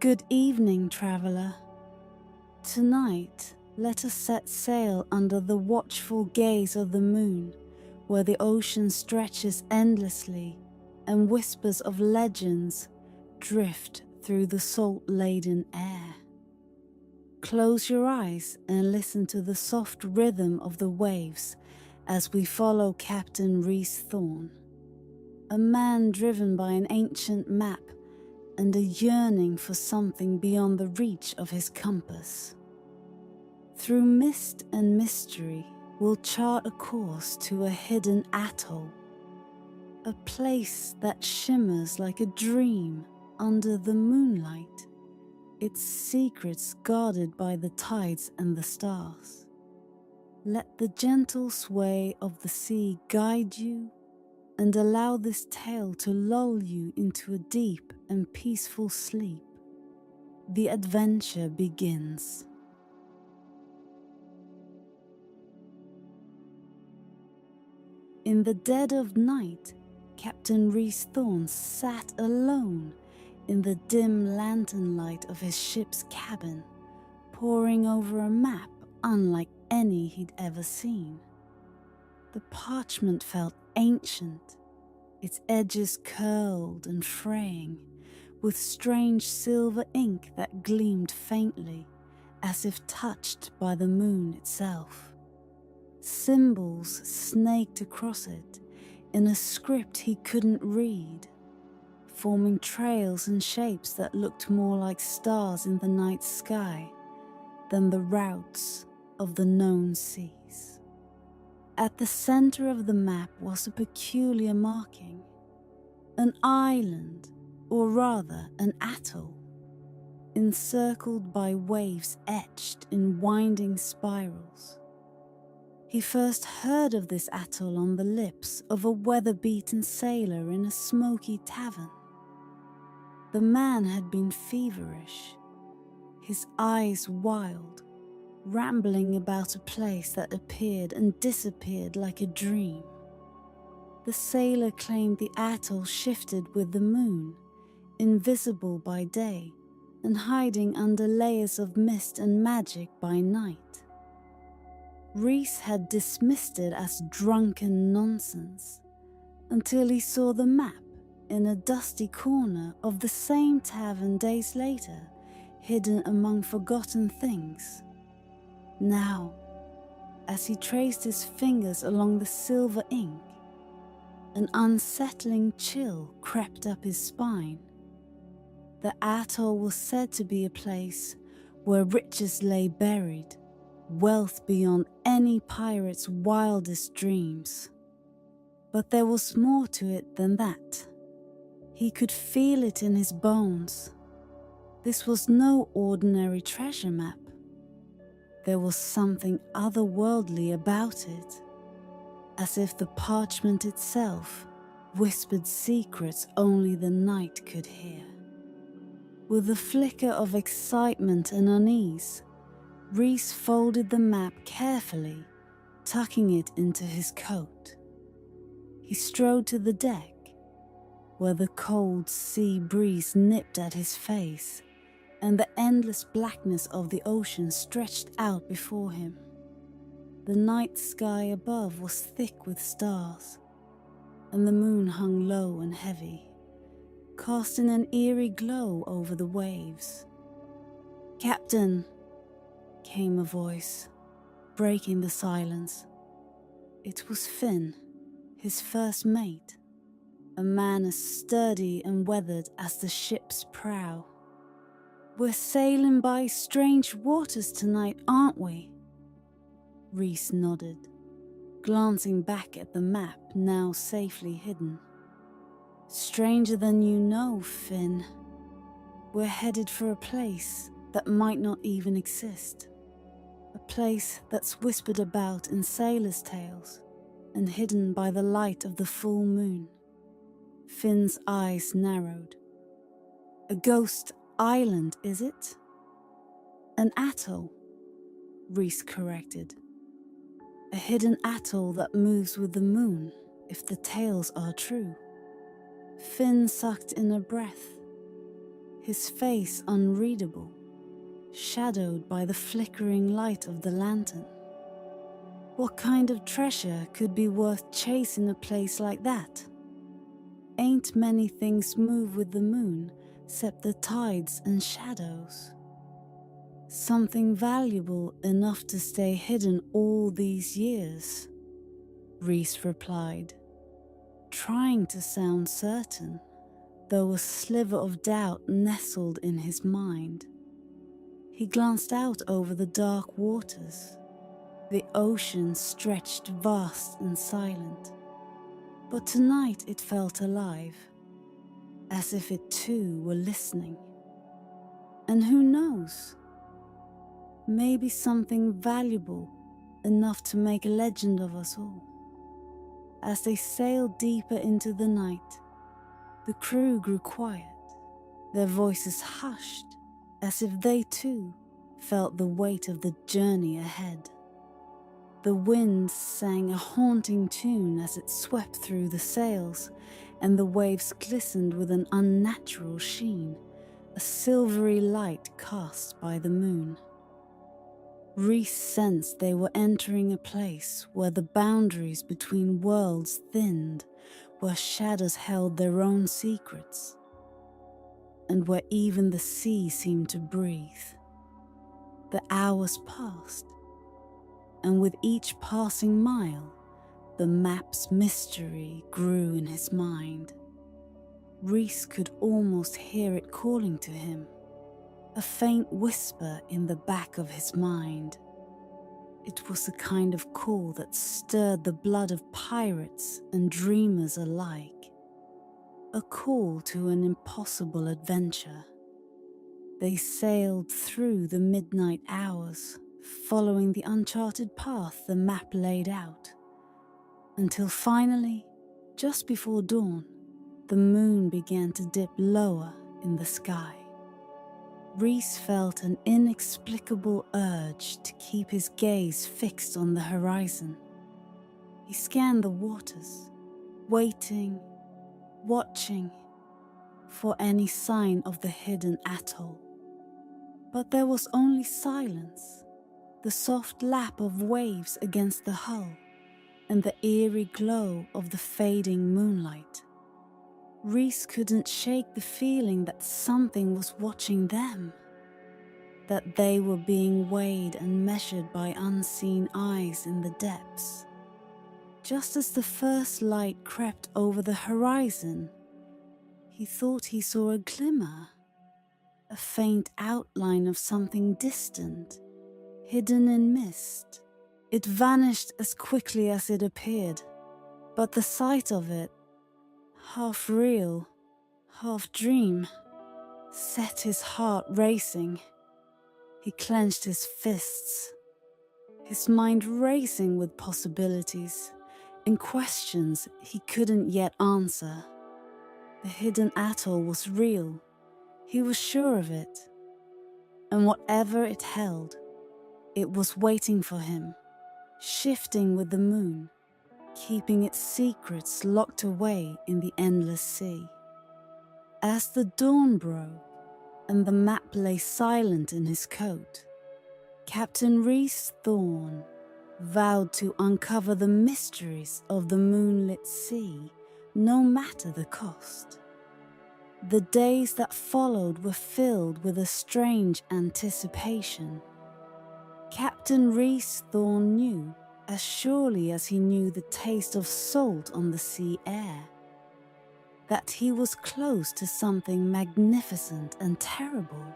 Good evening, traveller. Tonight, let us set sail under the watchful gaze of the moon, where the ocean stretches endlessly and whispers of legends drift through the salt-laden air. Close your eyes and listen to the soft rhythm of the waves as we follow Captain Rhys Thorn, a man driven by an ancient map and a yearning for something beyond the reach of his compass. Through mist and mystery, we'll chart a course to a hidden atoll, a place that shimmers like a dream under the moonlight, its secrets guarded by the tides and the stars. Let the gentle sway of the sea guide you, and allow this tale to lull you into a deep and peaceful sleep. The adventure begins. In the dead of night, Captain Rhys Thorn sat alone in the dim lantern light of his ship's cabin, poring over a map unlike any he'd ever seen. The parchment felt ancient, its edges curled and fraying, with strange silver ink that gleamed faintly, as if touched by the moon itself. Symbols snaked across it in a script he couldn't read, forming trails and shapes that looked more like stars in the night sky than the routes of the known seas. At the center of the map was a peculiar marking, an island, or rather an atoll, encircled by waves etched in winding spirals. He first heard of this atoll on the lips of a weather-beaten sailor in a smoky tavern. The man had been feverish, his eyes wild, rambling about a place that appeared and disappeared like a dream. The sailor claimed the atoll shifted with the moon, invisible by day and hiding under layers of mist and magic by night. Rhys had dismissed it as drunken nonsense until he saw the map in a dusty corner of the same tavern days later, hidden among forgotten things. Now, as he traced his fingers along the silver ink, an unsettling chill crept up his spine. The atoll was said to be a place where riches lay buried, wealth beyond any pirate's wildest dreams. But there was more to it than that. He could feel it in his bones. This was no ordinary treasure map. There was something otherworldly about it, as if the parchment itself whispered secrets only the night could hear. With a flicker of excitement and unease, Rhys folded the map carefully, tucking it into his coat. He strode to the deck, where the cold sea breeze nipped at his face, and the endless blackness of the ocean stretched out before him. The night sky above was thick with stars, and the moon hung low and heavy, casting an eerie glow over the waves. "Captain," came a voice, breaking the silence. It was Finn, his first mate, a man as sturdy and weathered as the ship's prow. "We're sailing by strange waters tonight, aren't we?" Rhys nodded, glancing back at the map now safely hidden. "Stranger than you know, Finn. We're headed for a place that might not even exist. A place that's whispered about in sailors' tales and hidden by the light of the full moon." Finn's eyes narrowed. "A ghost island, is it?" "An atoll," Rhys corrected. "A hidden atoll that moves with the moon, if the tales are true." Finn sucked in a breath. his face unreadable, shadowed by the flickering light of the lantern. What kind of treasure could be worth chasing a place like that? Ain't many things move with the moon, except the tides and shadows. Something valuable enough to stay hidden all these years, Rhys replied, trying to sound certain, though a sliver of doubt nestled in his mind. He glanced out over the dark waters. The ocean stretched vast and silent, but tonight it felt alive, as if it too were listening. And who knows? Maybe something valuable enough to make a legend of us all. As they sailed deeper into the night, the crew grew quiet, their voices hushed, as if they too felt the weight of the journey ahead. The wind sang a haunting tune as it swept through the sails, and the waves glistened with an unnatural sheen, a silvery light cast by the moon. Rhys sensed they were entering a place where the boundaries between worlds thinned, where shadows held their own secrets, and where even the sea seemed to breathe. The hours passed, and with each passing mile, the map's mystery grew in his mind. Rhys could almost hear it calling to him, a faint whisper in the back of his mind. It was the kind of call that stirred the blood of pirates and dreamers alike, a call to an impossible adventure. They sailed through the midnight hours, following the uncharted path the map laid out, until finally, just before dawn, the moon began to dip lower in the sky. Rhys felt an inexplicable urge to keep his gaze fixed on the horizon. He scanned the waters, waiting, watching for any sign of the hidden atoll. But there was only silence, the soft lap of waves against the hull, and the eerie glow of the fading moonlight. Rhys couldn't shake the feeling that something was watching them, that they were being weighed and measured by unseen eyes in the depths. Just as the first light crept over the horizon, he thought he saw a glimmer, a faint outline of something distant, hidden in mist. It vanished as quickly as it appeared, but the sight of it, half real, half dream, set his heart racing. He clenched his fists, his mind racing with possibilities and questions he couldn't yet answer. The hidden atoll was real, he was sure of it, and whatever it held, it was waiting for him, shifting with the moon, keeping its secrets locked away in the endless sea. As the dawn broke and the map lay silent in his coat, Captain Rhys Thorn vowed to uncover the mysteries of the moonlit sea, no matter the cost. The days that followed were filled with a strange anticipation. Captain Rhys Thorn knew, as surely as he knew the taste of salt on the sea air, that he was close to something magnificent and terrible.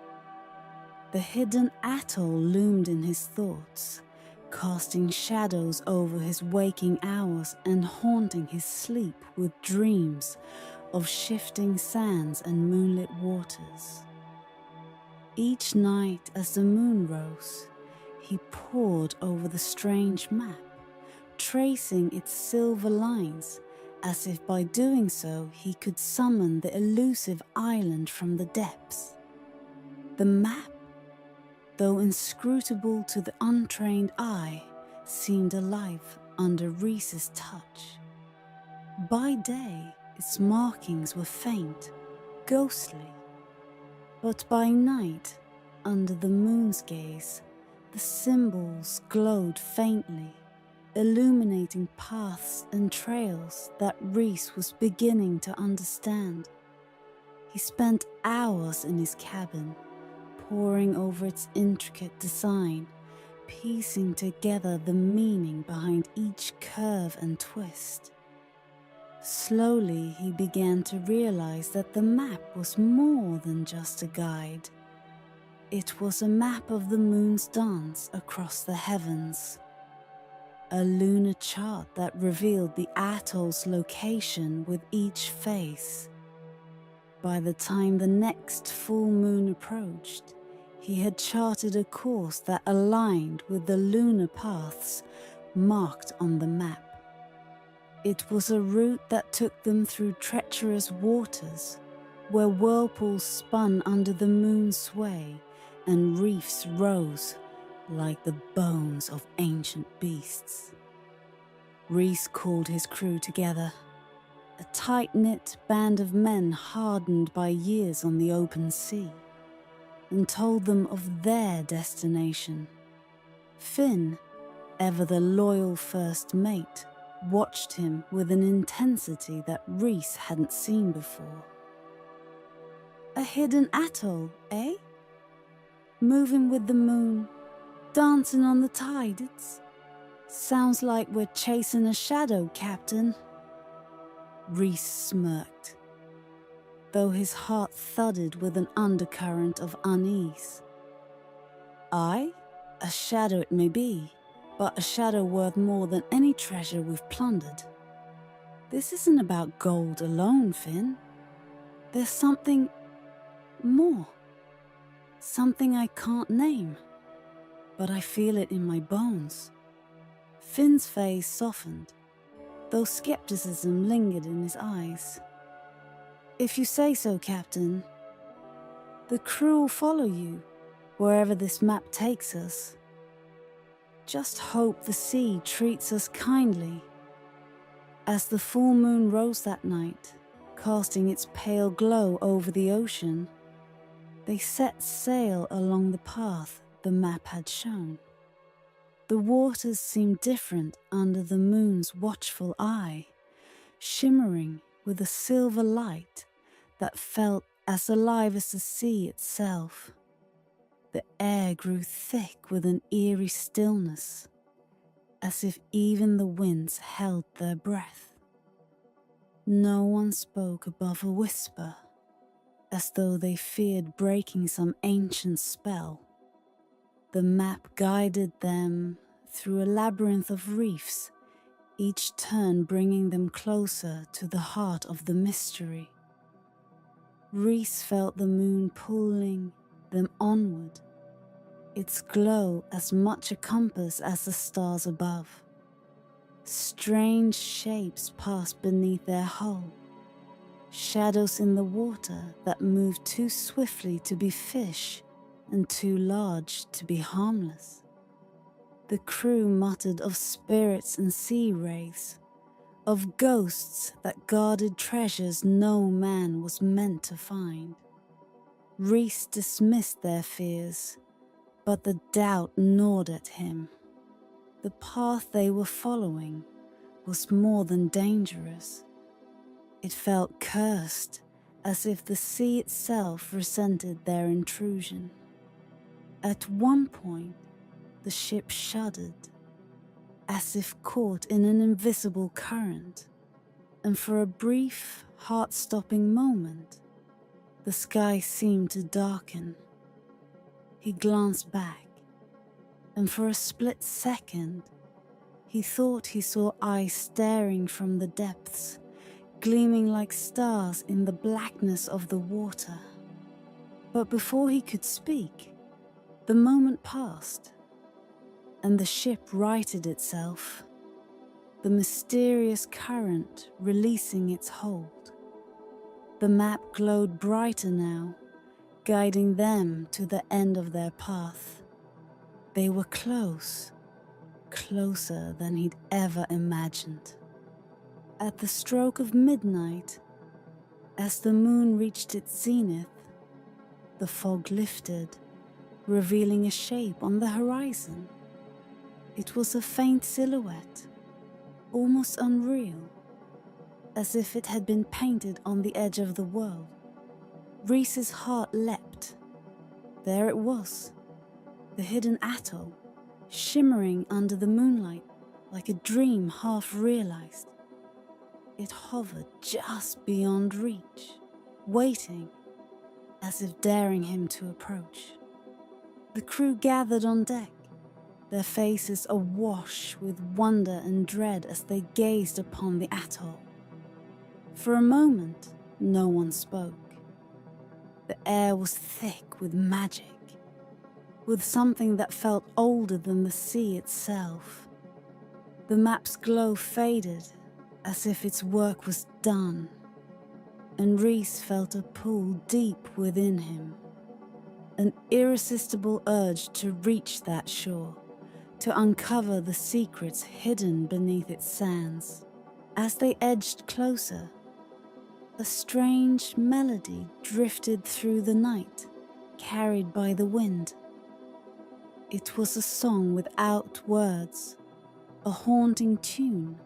The hidden atoll loomed in his thoughts, casting shadows over his waking hours and haunting his sleep with dreams of shifting sands and moonlit waters. Each night as the moon rose, he pored over the strange map, tracing its silver lines, as if by doing so he could summon the elusive island from the depths. The map, though inscrutable to the untrained eye, seemed alive under Rhys's touch. By day, its markings were faint, ghostly, But by night, under the moon's gaze, the symbols glowed faintly, illuminating paths and trails that Rhys was beginning to understand. He spent hours in his cabin, poring over its intricate design, piecing together the meaning behind each curve and twist. Slowly, he began to realize that the map was more than just a guide. It was a map of the moon's dance across the heavens. A lunar chart that revealed the atoll's location with each phase. By the time the next full moon approached, he had charted a course that aligned with the lunar paths marked on the map. It was a route that took them through treacherous waters, where whirlpools spun under the moon's sway and reefs rose like the bones of ancient beasts. Rhys called his crew together, a tight-knit band of men hardened by years on the open sea, and told them of their destination. Finn, ever the loyal first mate, watched him with an intensity that Rhys hadn't seen before. A hidden atoll, eh? Moving with the moon, dancing on the tide, it sounds like we're chasing a shadow, Captain. Rhys smirked, though his heart thudded with an undercurrent of unease. Aye, a shadow it may be, but a shadow worth more than any treasure we've plundered. This isn't about gold alone, Finn. There's something more. Something I can't name, but I feel it in my bones. Finn's face softened, though skepticism lingered in his eyes. If you say so, Captain, the crew will follow you, wherever this map takes us. Just hope the sea treats us kindly. As the full moon rose that night, casting its pale glow over the ocean, they set sail along the path the map had shown. The waters seemed different under the moon's watchful eye, shimmering with a silver light that felt as alive as the sea itself. The air grew thick with an eerie stillness, as if even the winds held their breath. No one spoke above a whisper, as though they feared breaking some ancient spell. The map guided them through a labyrinth of reefs, each turn bringing them closer to the heart of the mystery. Rhys felt the moon pulling them onward, its glow as much a compass as the stars above. Strange shapes passed beneath their hull, shadows in the water that moved too swiftly to be fish and too large to be harmless. The crew muttered of spirits and sea wraiths, of ghosts that guarded treasures no man was meant to find. Rhys dismissed their fears, but the doubt gnawed at him. The path they were following was more than dangerous. It felt cursed, as if the sea itself resented their intrusion. At one point, the ship shuddered, as if caught in an invisible current, and for a brief, heart-stopping moment, the sky seemed to darken. He glanced back, and for a split second, he thought he saw eyes staring from the depths, gleaming like stars in the blackness of the water. But before he could speak, the moment passed, and the ship righted itself, the mysterious current releasing its hold. The map glowed brighter now, guiding them to the end of their path. They were close, closer than he'd ever imagined. At the stroke of midnight, as the moon reached its zenith, the fog lifted, revealing a shape on the horizon. It was a faint silhouette, almost unreal, as if it had been painted on the edge of the world. Rhys's heart leapt. There it was, the hidden atoll, shimmering under the moonlight like a dream half realized. It hovered just beyond reach, waiting, as if daring him to approach. The crew gathered on deck, their faces awash with wonder and dread as they gazed upon the atoll. For a moment, no one spoke. The air was thick with magic, with something that felt older than the sea itself. The map's glow faded, as if its work was done, and Rhys felt a pull deep within him, an irresistible urge to reach that shore, to uncover the secrets hidden beneath its sands. As they edged closer, a strange melody drifted through the night, carried by the wind. It was a song without words, a haunting tune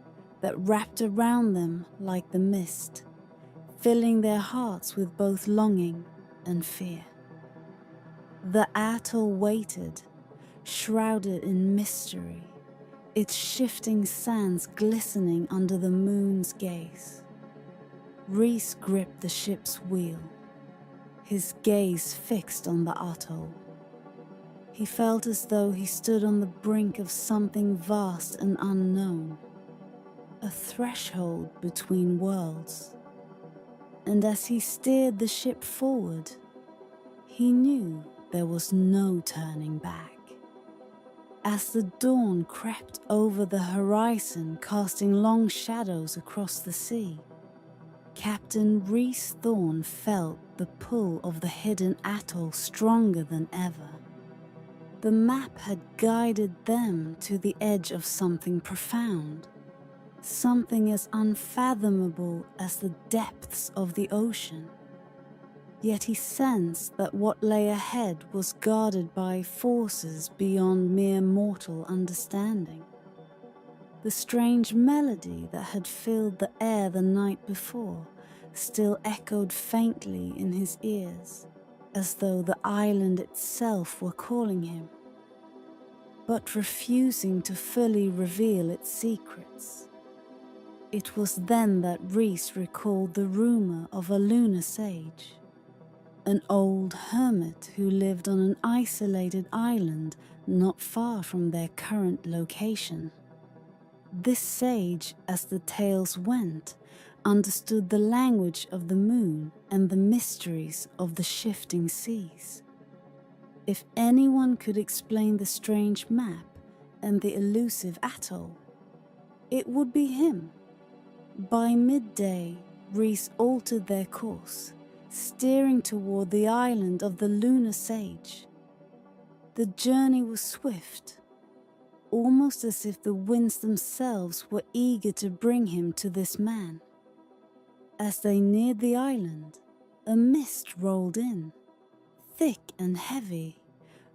that wrapped around them like the mist, filling their hearts with both longing and fear. The atoll waited, shrouded in mystery, its shifting sands glistening under the moon's gaze. Rhys gripped the ship's wheel, his gaze fixed on the atoll. He felt as though he stood on the brink of something vast and unknown, a threshold between worlds. And as he steered the ship forward, he knew there was no turning back. As the dawn crept over the horizon, casting long shadows across the sea, Captain Rhys Thorn felt the pull of the hidden atoll stronger than ever. The map had guided them to the edge of something profound, something as unfathomable as the depths of the ocean. Yet he sensed that what lay ahead was guarded by forces beyond mere mortal understanding. The strange melody that had filled the air the night before still echoed faintly in his ears, as though the island itself were calling him, but refusing to fully reveal its secrets. It was then that Rhys recalled the rumor of a lunar sage, an old hermit who lived on an isolated island not far from their current location. This sage, as the tales went, understood the language of the moon and the mysteries of the shifting seas. If anyone could explain the strange map and the elusive atoll, it would be him. By midday, Rhys altered their course, steering toward the island of the lunar sage. The journey was swift, almost as if the winds themselves were eager to bring him to this man. As they neared the island, a mist rolled in, thick and heavy,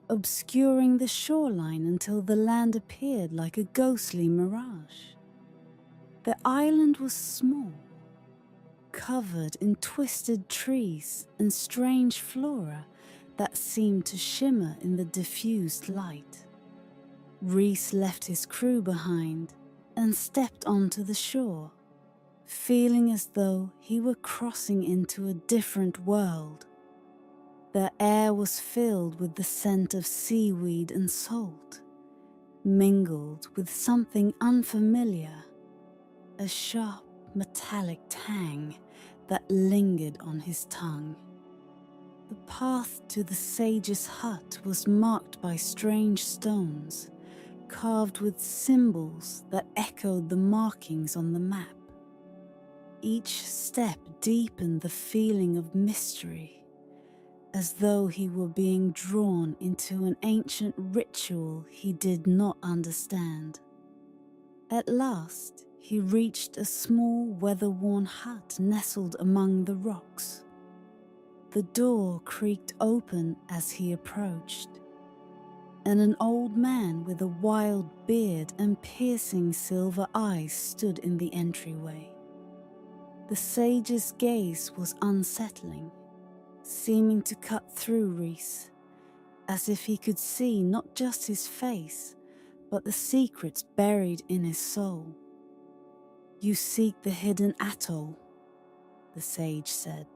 obscuring the shoreline until the land appeared like a ghostly mirage. The island was small, covered in twisted trees and strange flora that seemed to shimmer in the diffused light. Rhys left his crew behind and stepped onto the shore, feeling as though he were crossing into a different world. The air was filled with the scent of seaweed and salt, mingled with something unfamiliar, a sharp metallic tang that lingered on his tongue. The path to the sage's hut was marked by strange stones, carved with symbols that echoed the markings on the map. Each step deepened the feeling of mystery, as though he were being drawn into an ancient ritual he did not understand. At last, he reached a small, weather-worn hut nestled among the rocks. The door creaked open as he approached, and an old man with a wild beard and piercing silver eyes stood in the entryway. The sage's gaze was unsettling, seeming to cut through Rhys, as if he could see not just his face, but the secrets buried in his soul. "You seek the Hidden Atoll," the sage said,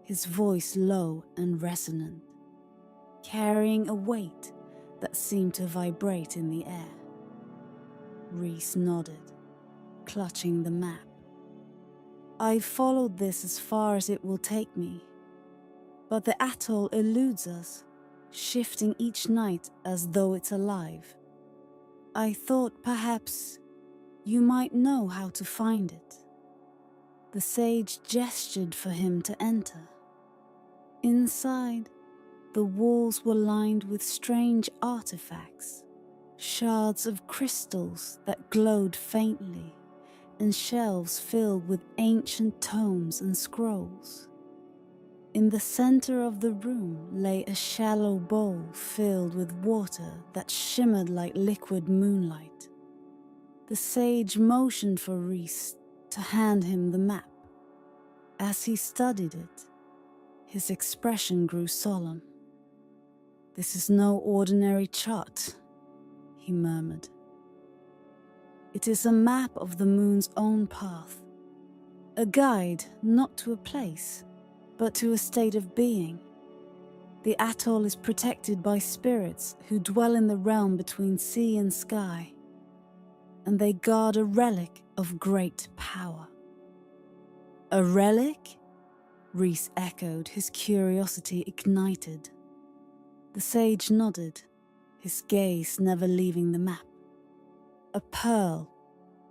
his voice low and resonant, carrying a weight that seemed to vibrate in the air. Rhys nodded, clutching the map. "I've followed this as far as it will take me, but the atoll eludes us, shifting each night as though it's alive. I thought perhaps you might know how to find it." The sage gestured for him to enter. Inside, the walls were lined with strange artifacts, shards of crystals that glowed faintly, and shelves filled with ancient tomes and scrolls. In the center of the room lay a shallow bowl filled with water that shimmered like liquid moonlight. The sage motioned for Rhys to hand him the map. As he studied it, his expression grew solemn. "This is no ordinary chart," he murmured. "It is a map of the moon's own path, a guide not to a place, but to a state of being. The atoll is protected by spirits who dwell in the realm between sea and sky, and they guard a relic of great power." "A relic?" Rhys echoed, his curiosity ignited. The sage nodded, his gaze never leaving the map. "A pearl,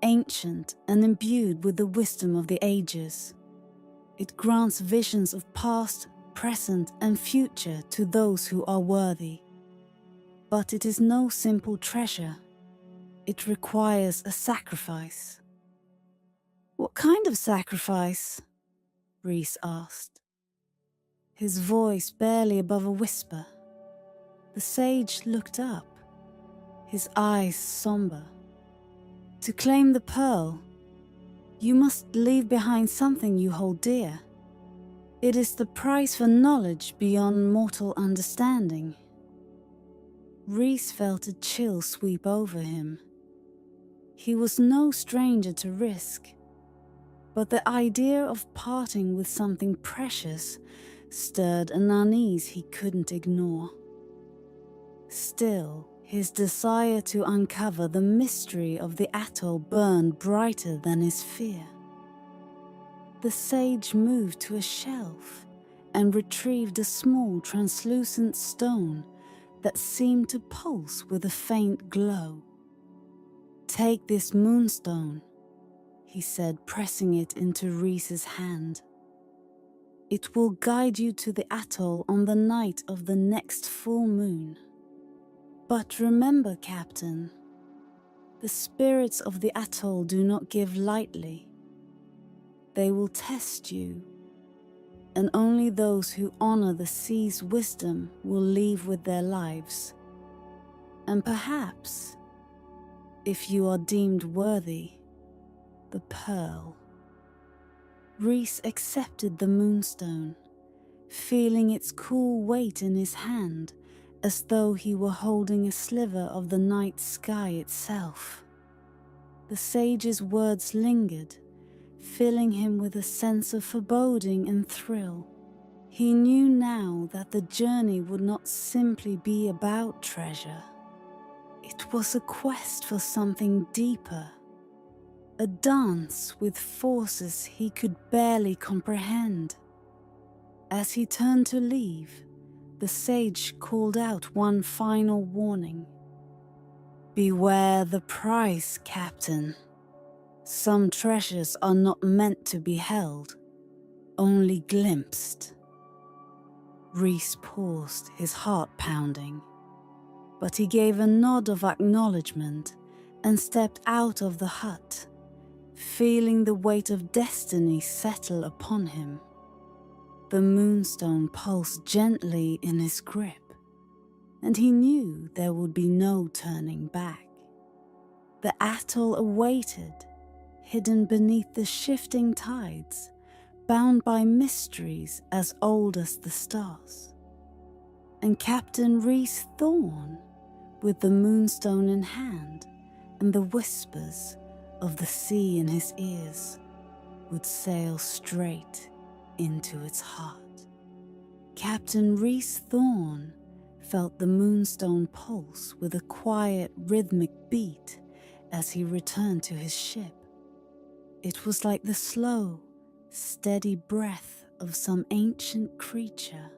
ancient and imbued with the wisdom of the ages. It grants visions of past, present, and future to those who are worthy. But it is no simple treasure. It requires a sacrifice." "What kind of sacrifice?" Rhys asked, his voice barely above a whisper. The sage looked up, his eyes somber. "To claim the pearl, you must leave behind something you hold dear. It is the price for knowledge beyond mortal understanding." Rhys felt a chill sweep over him. He was no stranger to risk, but the idea of parting with something precious stirred an unease he couldn't ignore. Still, his desire to uncover the mystery of the atoll burned brighter than his fear. The sage moved to a shelf and retrieved a small translucent stone that seemed to pulse with a faint glow. "Take this moonstone," he said, pressing it into Rhys's hand. "It will guide you to the atoll on the night of the next full moon. But remember, Captain, the spirits of the atoll do not give lightly. They will test you, and only those who honor the sea's wisdom will leave with their lives. And perhaps, if you are deemed worthy, the pearl." Rhys accepted the moonstone, feeling its cool weight in his hand, as though he were holding a sliver of the night sky itself. The sage's words lingered, filling him with a sense of foreboding and thrill. He knew now that the journey would not simply be about treasure. It was a quest for something deeper, a dance with forces he could barely comprehend. As he turned to leave, the sage called out one final warning. "Beware the price, Captain. Some treasures are not meant to be held, only glimpsed." Rhys paused, his heart pounding, but he gave a nod of acknowledgement and stepped out of the hut, feeling the weight of destiny settle upon him. The moonstone pulsed gently in his grip, and he knew there would be no turning back. The atoll awaited, hidden beneath the shifting tides, bound by mysteries as old as the stars. And Captain Rhys Thorn, with the moonstone in hand and the whispers of the sea in his ears, would sail straight into its heart. Captain Rhys Thorn felt the moonstone pulse with a quiet, rhythmic beat as he returned to his ship. It was like the slow, steady breath of some ancient creature,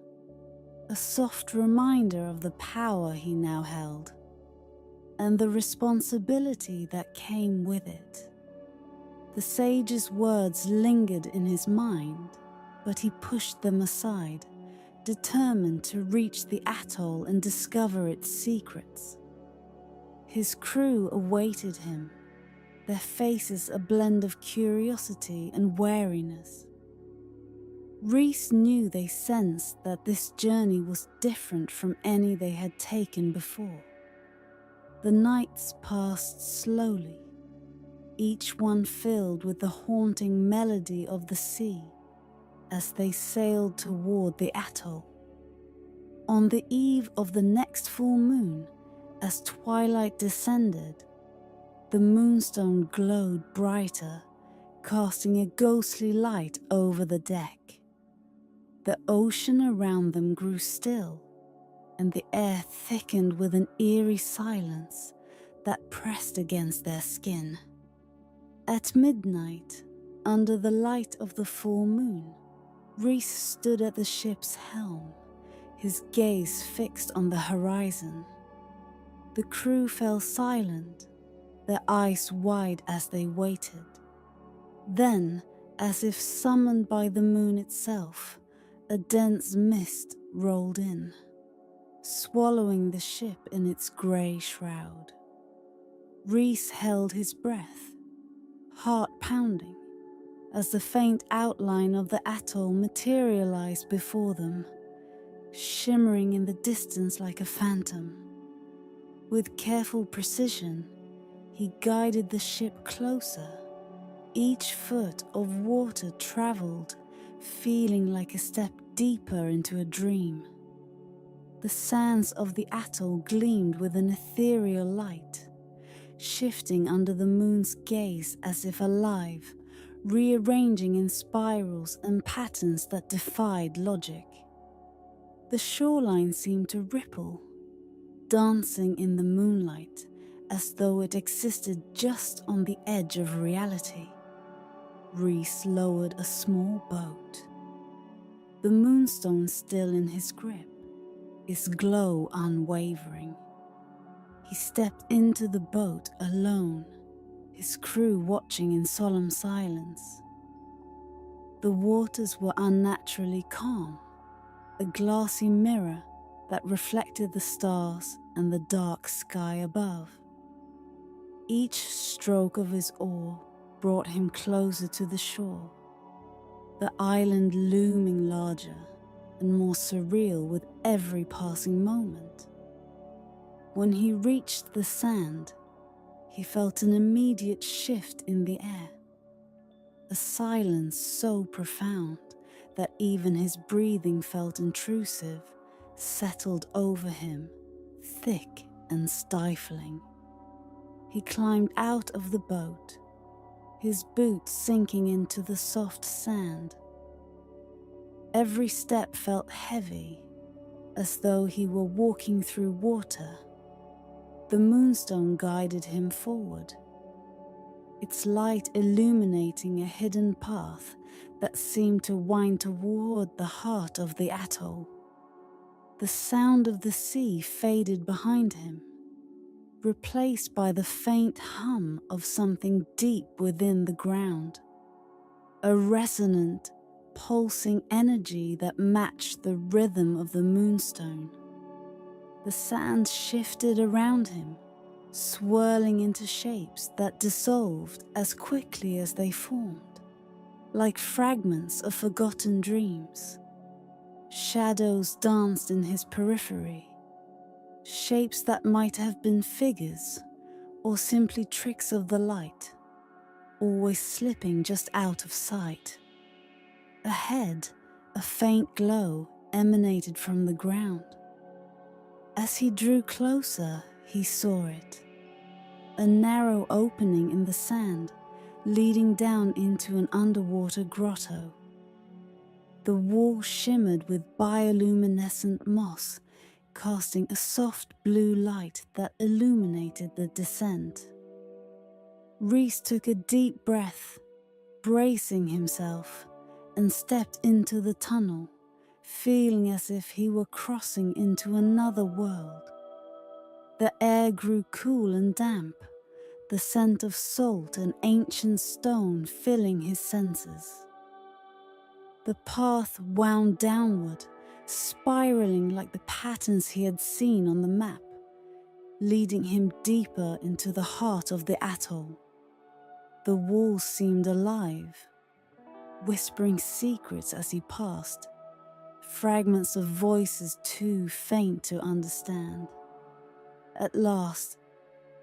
a soft reminder of the power he now held, and the responsibility that came with it. The sage's words lingered in his mind, but he pushed them aside, determined to reach the atoll and discover its secrets. His crew awaited him, their faces a blend of curiosity and wariness. Rhys knew they sensed that this journey was different from any they had taken before. The nights passed slowly, each one filled with the haunting melody of the sea as they sailed toward the atoll. On the eve of the next full moon, as twilight descended, the moonstone glowed brighter, casting a ghostly light over the deck. The ocean around them grew still, and the air thickened with an eerie silence that pressed against their skin. At midnight, under the light of the full moon, Rhys stood at the ship's helm, his gaze fixed on the horizon. The crew fell silent, their eyes wide as they waited. Then, as if summoned by the moon itself, a dense mist rolled in, swallowing the ship in its grey shroud. Rhys held his breath, heart pounding, as the faint outline of the atoll materialized before them, shimmering in the distance like a phantom. With careful precision, he guided the ship closer, each foot of water traveled, feeling like a step deeper into a dream. The sands of the atoll gleamed with an ethereal light, shifting under the moon's gaze as if alive, rearranging in spirals and patterns that defied logic. The shoreline seemed to ripple, dancing in the moonlight as though it existed just on the edge of reality. Rhys lowered a small boat, the moonstone still in his grip, its glow unwavering. He stepped into the boat alone, his crew watching in solemn silence. The waters were unnaturally calm, a glassy mirror that reflected the stars and the dark sky above. Each stroke of his oar brought him closer to the shore, the island looming larger and more surreal with every passing moment. When he reached the sand, he felt an immediate shift in the air, a silence so profound that even his breathing felt intrusive, settled over him, thick and stifling. He climbed out of the boat, his boots sinking into the soft sand. Every step felt heavy, as though he were walking through water. The moonstone guided him forward, its light illuminating a hidden path that seemed to wind toward the heart of the atoll. The sound of the sea faded behind him, replaced by the faint hum of something deep within the ground, a resonant, pulsing energy that matched the rhythm of the moonstone. The sand shifted around him, swirling into shapes that dissolved as quickly as they formed, like fragments of forgotten dreams. Shadows danced in his periphery, shapes that might have been figures or simply tricks of the light, always slipping just out of sight. Ahead, a faint glow emanated from the ground. As he drew closer, he saw it. A narrow opening in the sand, leading down into an underwater grotto. The wall shimmered with bioluminescent moss, casting a soft blue light that illuminated the descent. Rhys took a deep breath, bracing himself, and stepped into the tunnel, feeling as if he were crossing into another world. The air grew cool and damp, the scent of salt and ancient stone filling his senses. The path wound downward, spiraling like the patterns he had seen on the map, leading him deeper into the heart of the atoll. The walls seemed alive, whispering secrets as he passed, fragments of voices too faint to understand. At last,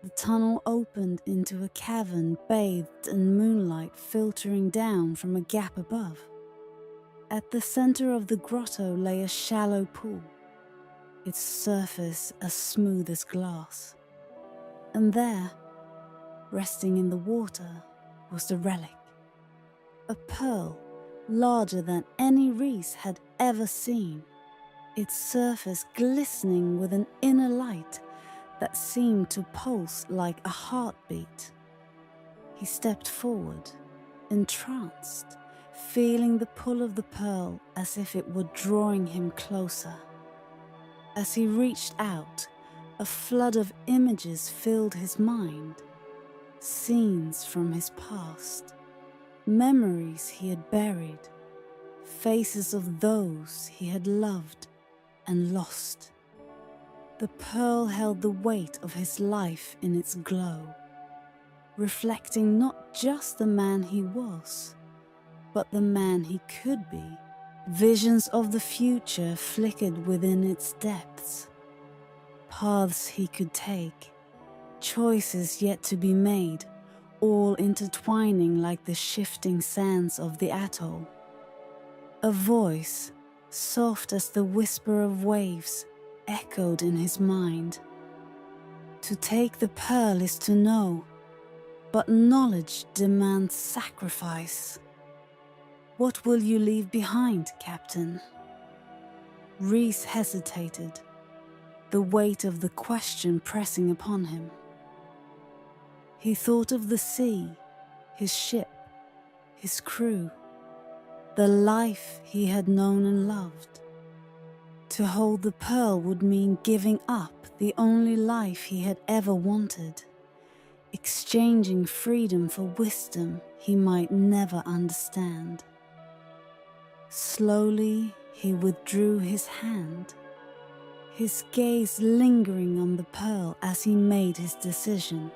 the tunnel opened into a cavern bathed in moonlight filtering down from a gap above. At the center of the grotto lay a shallow pool, its surface as smooth as glass. And there, resting in the water, was the relic. A pearl larger than any Rhys had ever seen, its surface glistening with an inner light that seemed to pulse like a heartbeat. He stepped forward, entranced, feeling the pull of the pearl as if it were drawing him closer. As he reached out, a flood of images filled his mind, scenes from his past, memories he had buried, faces of those he had loved and lost. The pearl held the weight of his life in its glow, reflecting not just the man he was, but the man he could be. Visions of the future flickered within its depths, paths he could take, choices yet to be made, all intertwining like the shifting sands of the atoll. A voice, soft as the whisper of waves, echoed in his mind. To take the pearl is to know, but knowledge demands sacrifice. What will you leave behind, Captain? Rhys hesitated, the weight of the question pressing upon him. He thought of the sea, his ship, his crew, the life he had known and loved. To hold the pearl would mean giving up the only life he had ever wanted, exchanging freedom for wisdom he might never understand. Slowly, he withdrew his hand, his gaze lingering on the pearl as he made his decision.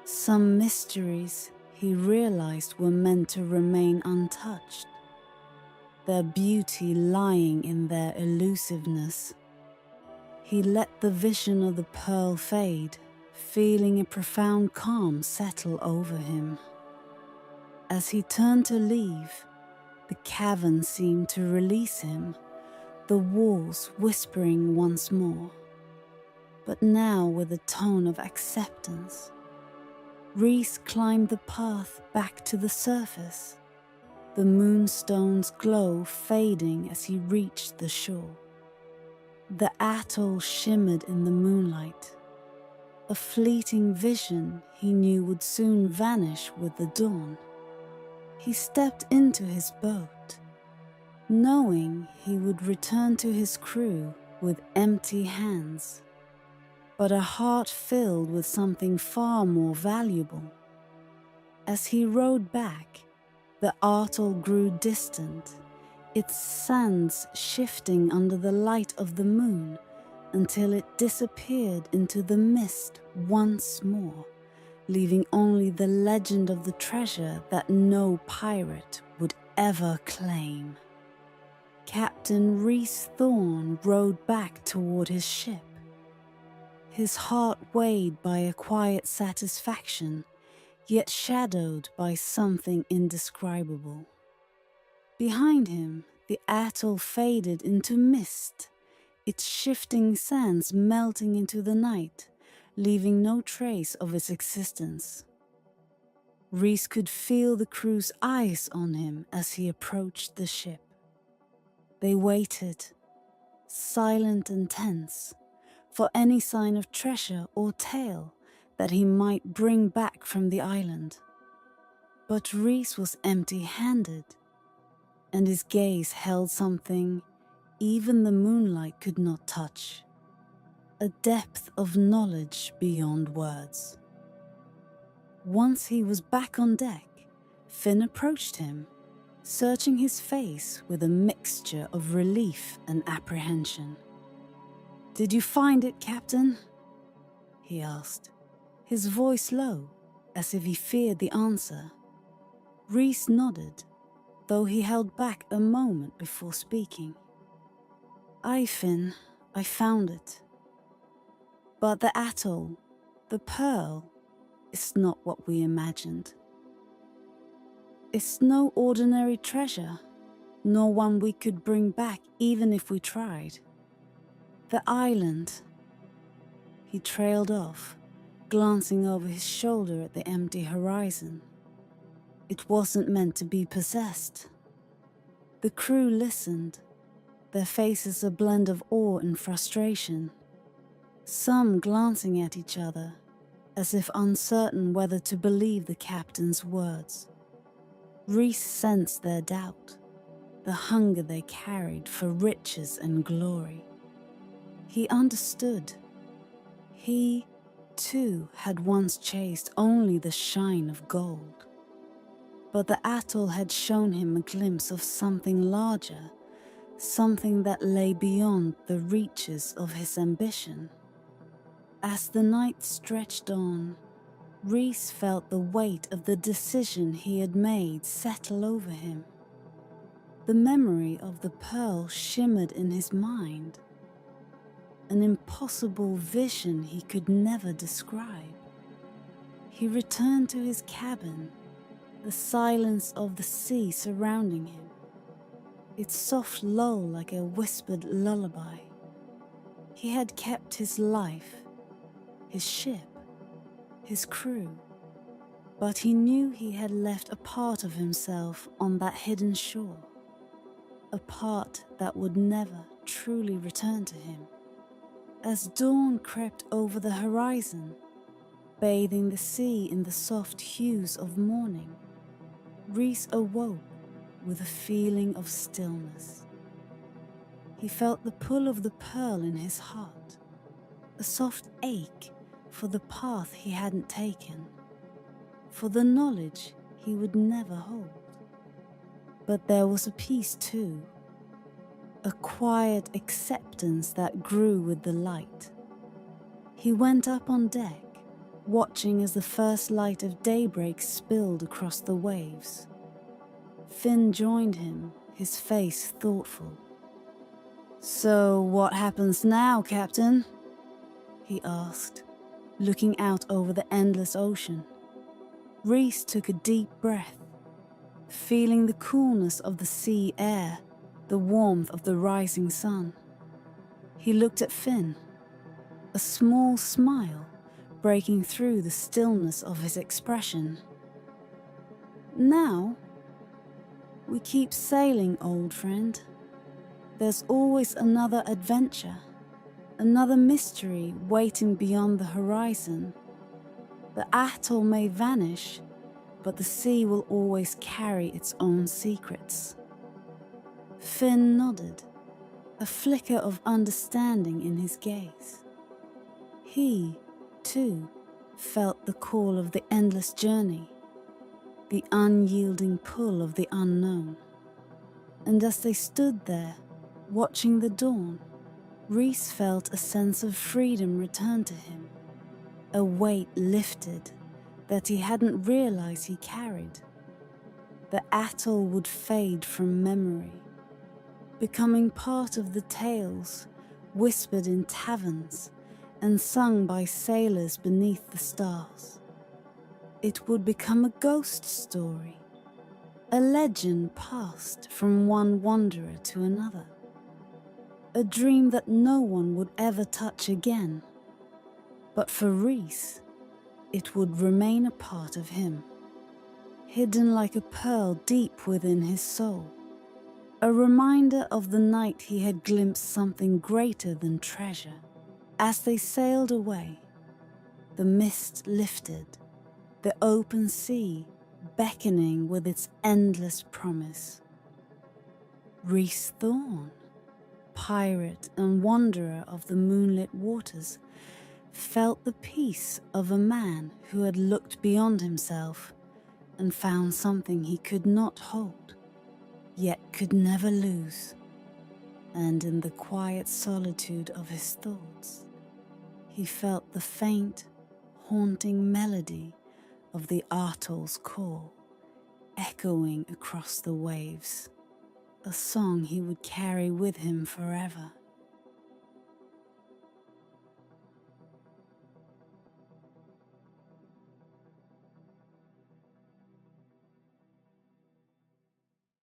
Some mysteries, he realized, were meant to remain untouched, their beauty lying in their elusiveness. He let the vision of the pearl fade, feeling a profound calm settle over him. As he turned to leave, the cavern seemed to release him, the walls whispering once more, but now with a tone of acceptance. Rhys climbed the path back to the surface, the moonstone's glow fading as he reached the shore. The atoll shimmered in the moonlight, a fleeting vision he knew would soon vanish with the dawn. He stepped into his boat, knowing he would return to his crew with empty hands, but a heart filled with something far more valuable. As he rowed back, the atoll grew distant, its sands shifting under the light of the moon until it disappeared into the mist once more, leaving only the legend of the treasure that no pirate would ever claim. Captain Rhys Thorn rowed back toward his ship, his heart weighed by a quiet satisfaction, yet shadowed by something indescribable. Behind him, the atoll faded into mist, its shifting sands melting into the night, leaving no trace of its existence. Rhys could feel the crew's eyes on him as he approached the ship. They waited, silent and tense, for any sign of treasure or tale that he might bring back from the island. But Rhys was empty-handed, and his gaze held something even the moonlight could not touch, a depth of knowledge beyond words. Once he was back on deck, Finn approached him, searching his face with a mixture of relief and apprehension. "Did you find it, Captain?" he asked, his voice low, as if he feared the answer. Rhys nodded, though he held back a moment before speaking. "Aye, Finn, I found it. But the atoll, the pearl, is not what we imagined. It's no ordinary treasure, nor one we could bring back even if we tried. The island..." He trailed off, glancing over his shoulder at the empty horizon. It wasn't meant to be possessed. The crew listened, their faces a blend of awe and frustration, some glancing at each other, as if uncertain whether to believe the captain's words. Rhys sensed their doubt, the hunger they carried for riches and glory. He understood. He, too, had once chased only the shine of gold. But the atoll had shown him a glimpse of something larger, something that lay beyond the reaches of his ambition. As the night stretched on, Rhys felt the weight of the decision he had made settle over him. The memory of the pearl shimmered in his mind, an impossible vision he could never describe. He returned to his cabin, the silence of the sea surrounding him, its soft lull like a whispered lullaby. He had kept his life, his ship, his crew, but he knew he had left a part of himself on that hidden shore, a part that would never truly return to him. As dawn crept over the horizon, bathing the sea in the soft hues of morning, Rhys awoke with a feeling of stillness. He felt the pull of the pearl in his heart, a soft ache for the path he hadn't taken, for the knowledge he would never hold. But there was a peace too, a quiet acceptance that grew with the light. He went up on deck, watching as the first light of daybreak spilled across the waves. Finn joined him, his face thoughtful. "So what happens now, Captain?" he asked, looking out over the endless ocean. Rhys took a deep breath, feeling the coolness of the sea air, the warmth of the rising sun. He looked at Finn, a small smile breaking through the stillness of his expression. "Now, we keep sailing, old friend. There's always another adventure, another mystery waiting beyond the horizon. The atoll may vanish, but the sea will always carry its own secrets." Finn nodded, a flicker of understanding in his gaze. He, too, felt the call of the endless journey, the unyielding pull of the unknown. And as they stood there, watching the dawn, Rhys felt a sense of freedom return to him, a weight lifted that he hadn't realized he carried. The atoll would fade from memory. becoming part of the tales whispered in taverns and sung by sailors beneath the stars. It would become a ghost story, a legend passed from one wanderer to another, a dream that no one would ever touch again. But for Rhys, it would remain a part of him, hidden like a pearl deep within his soul, a reminder of the night he had glimpsed something greater than treasure. As they sailed away, the mist lifted, the open sea beckoning with its endless promise. Rhys Thorn, pirate and wanderer of the moonlit waters, felt the peace of a man who had looked beyond himself and found something he could not hold, yet could never lose. And in the quiet solitude of his thoughts, he felt the faint, haunting melody of the Atoll's call echoing across the waves, a song he would carry with him forever.